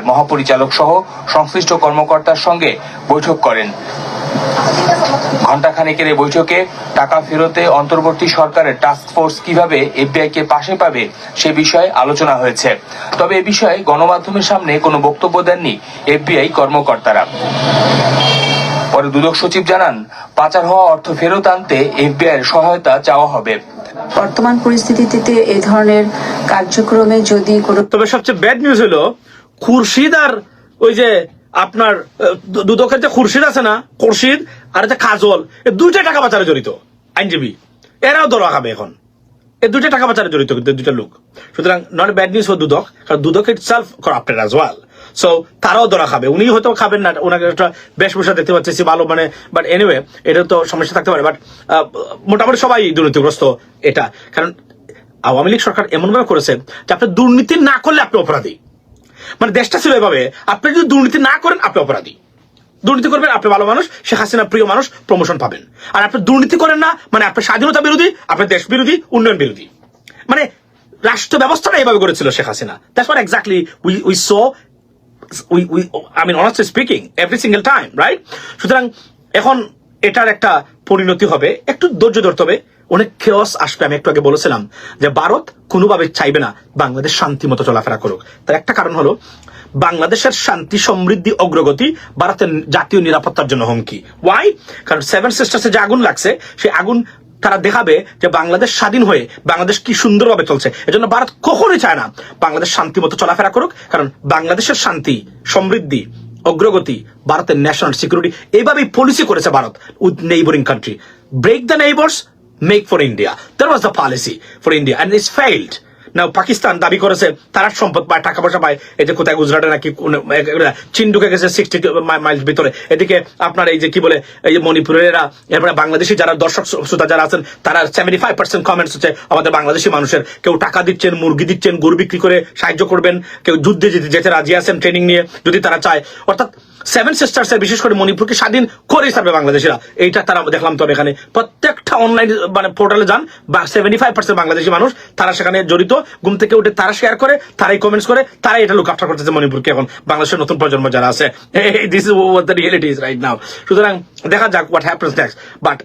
মহাপরিচালক সহ সংশ্লিষ্ট কর্মকর্তার সঙ্গে বৈঠক করেন। ঘণ্টাখানেকের এই বৈঠকে টাকা ফেরতে অন্তর্বর্তী সরকারের টাস্ক ফোর্স কিভাবে এফবিআই কে পাশে পাবে সে বিষয়ে আলোচনা হয়েছে। তবে এ বিষয়ে গণমাধ্যমের সামনে কোনো বক্তব্য দেননি এফবিআই কর্মকর্তারা। পরে দুদক সচিব জানান, পাচার হওয়া অর্থ ফেরত আনতে এফবিআই এর সহায়তা চাওয়া হবে। বর্তমান পরিস্থিতিতে এই ধরনের কার্যক্রমে যদি কোনো, তবে সবচেয়ে ব্যাড নিউজ হলো খুরশিদ আর ওই যে আপনার দুদকের যে খুরশিদ আছে না, খুরশিদ আর যে কাজল, এই দুইটা টাকা পাচারে জড়িত আইনজীবী, এরাও ধরা খাবে এখন। এই দুইটা টাকা পাচারে জড়িত দুইটা লোক। সুতরাং not bad news for Dudok, কারণ Dudok itself corrupted as well. So তারাও ধরা খাবে। উনি হয়তো খাবেন না, ওনাকে একটা বেশভূষা দেখতে পাচ্ছি ভালো, মানে বাট এনিওয়ে এটা তো সমস্যা থাকতে পারে। বাট মোটামুটি সবাই দুর্নীতিগ্রস্ত এটা, কারণ আওয়ামী লীগ সরকার এমন ভাবে করেছে যে আপনি দুর্নীতি না করলে আপনি অপরাধী। মানে দেশটা ছিল এভাবে, আপনি যদি দুর্নীতি না করেন আপনি অপরাধী, দুর্নীতি করবেন আপনি ভালো মানুষ, শেখ হাসিনা প্রিয় মানুষ, প্রমোশন পাবেন। আর আপনি দুর্নীতি করেন না মানে আপনি স্বাধীনতা বিরোধী, আপনি দেশ বিরোধী, উন্নয়ন বিরোধী। মানে রাষ্ট্র ব্যবস্থাটা এইভাবে করেছিল Sheikh Hasina. That's what exactly we so, I mean honestly speaking every single time, right? সুতরাং এখন এটার একটা পরিণতি হবে, একটু ধৈর্য ধরতে হবে, অনেক খেয়াস আসবে। আমি একটু আগে বলেছিলাম যে ভারত কোনোভাবে চাইবে না বাংলাদেশ শান্তি মতো চলাফেরা করুক। তার একটা কারণ হলো বাংলাদেশের শান্তি, সমৃদ্ধি, অগ্রগতি ভারতের জাতীয় নিরাপত্তার জন্য হুমকি। ওয়াই? কারণ সেভেন সিস্টার্সে যে আগুন লাগছে, সেই আগুন তারা দেখাবে যে বাংলাদেশ স্বাধীন হয়ে বাংলাদেশ কি সুন্দরভাবে চলছে। এজন্য ভারত কখনোই চায় না বাংলাদেশ শান্তি মতো চলাফেরা করুক, কারণ বাংলাদেশের শান্তি, সমৃদ্ধি, অগ্রগতি, ভারতের ন্যাশনাল সিকিউরিটি, এইভাবেই পলিসি করেছে Bharat with neighbouring country. Break the neighbours, make for India, that was the policy for India and it's failed. Now Pakistan দাবি করেছে তারা সম্পদ পায়, টাকা পয়সা পায়, এই যে কোথায় গুজরাটে নাকি চীন ঢুকে গেছে 60 মাইল ভিতরে। এদিকে আপনার এই যে কি বলে, এই যে মণিপুরেরা, এরপরে বাংলাদেশি যারা দর্শক শ্রোতা যারা আছেন, তারা 75% কমেন্টস হচ্ছে আমাদের বাংলাদেশি মানুষের। কেউ টাকা দিচ্ছেন, মুরগি দিচ্ছেন, গরু বিক্রি করে সাহায্য করবেন, কেউ যুদ্ধে যেতে রাজি আছেন ট্রেনিং নিয়ে যদি তারা চায়। অর্থাৎ সেভেন সিস্টার্স এর বিশেষ করে মণিপুরকে স্বাধীন করেই ছাড়বে বাংলাদেশিরা, এইটা তারা দেখলাম। তবে এখানে প্রত্যেকটা অনলাইন মানে পোর্টালে যান, 75% বাংলাদেশি মানুষ তারা সেখানে জড়িত। ঘুম থেকে উঠে তারা শেয়ার করে, তারাই কমেন্টস করে, তারাই এটা লুক আফটার করতেছে মণিপুরকে এখন বাংলাদেশের নতুন প্রজন্ম যারা আছে। This is what the reality is right now. সুতরাং দেখা যাক হোয়াট হ্যাপেন্স নেক্সট। বাট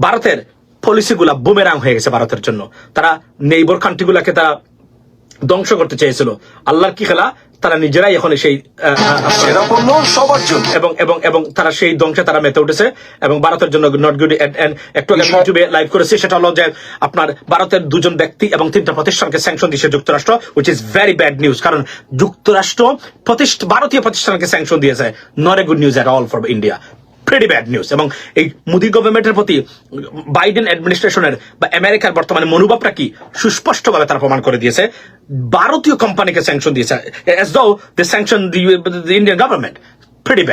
ভারতের পলিসিগুলা বুমেরাং হয়ে গেছে ভারতের জন্য। তারা নেইবার কান্ট্রিগুলাকে তারা ধ্বংস করতে চেয়েছিল। আল্লাহর কি খেলা, তারা নিজেরাই এখন সেই এবং তারা সেই ধ্বংসে তারা মেতে উঠেছে এবং ভারতের জন্য নট গুড। একটু আগে ইউটিউবে লাইভ করেছে, সেটা হলো যে আপনার ভারতের 2জন ব্যক্তি এবং 3টা প্রতিষ্ঠানকে স্যাংশন দিয়েছে যুক্তরাষ্ট্র, which is very bad news. কারণ যুক্তরাষ্ট্র ভারতীয় প্রতিষ্ঠানকে স্যাংশন দিয়েছে, not a good news at all for India, pretty bad news. এবং এই মোদি গভর্নমেন্টের প্রতি বাইডেন অ্যাডমিনিস্ট্রেশনের বা আমেরিকার বর্তমানে মনোভাবটা কি সুস্পষ্টভাবে তারা প্রমাণ করে দিয়েছে। ভারতীয় কোম্পানিকে স্যাংশন দিয়েছে as though they sanction the Indian government. Pretty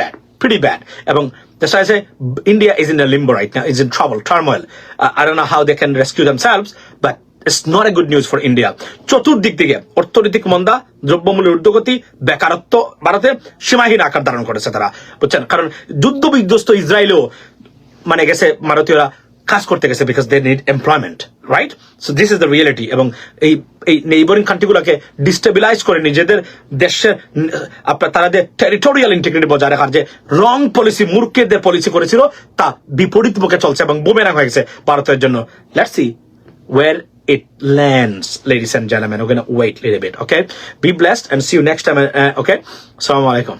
bad. এবং that's why I say India is in a limbo right now, is in trouble, turmoil. I don't know how they can rescue themselves, but it's not a good news for India. চতুর্দিক থেকে অর্থনৈতিক মন্দা, দ্রব্যমূল্যের ঊর্ধ্বগতি, বেকারত্ব ভারতে সীমাহীন আকার ধারণ করেছে তারা, বুঝছেন। কারণ যুদ্ধ বিধ্বস্ত ইসরায়েলও মানে গেছে ভারতীয়রা কাজ করতে গেছে, because they need employment, right? So this is the reality. এবং এই নেইবারিং কান্ট্রিগুলোকে ডিস্টেবিলাইজ করে নিজেদের দেশের আপনার তারা যে টেরিটোরিয়াল ইন্টিগ্রিটি বজায় রাখার যে রং পলিসি, মূর্খদের পলিসি করেছিল, তা বিপরীত মুখে চলছে এবং বুমেরাং হয়ে গেছে ভারতের জন্য। Let's see where it lands, ladies and gentlemen. We're gonna wait a little bit, okay? Be blessed and see you next time, okay? Assalamu alaikum.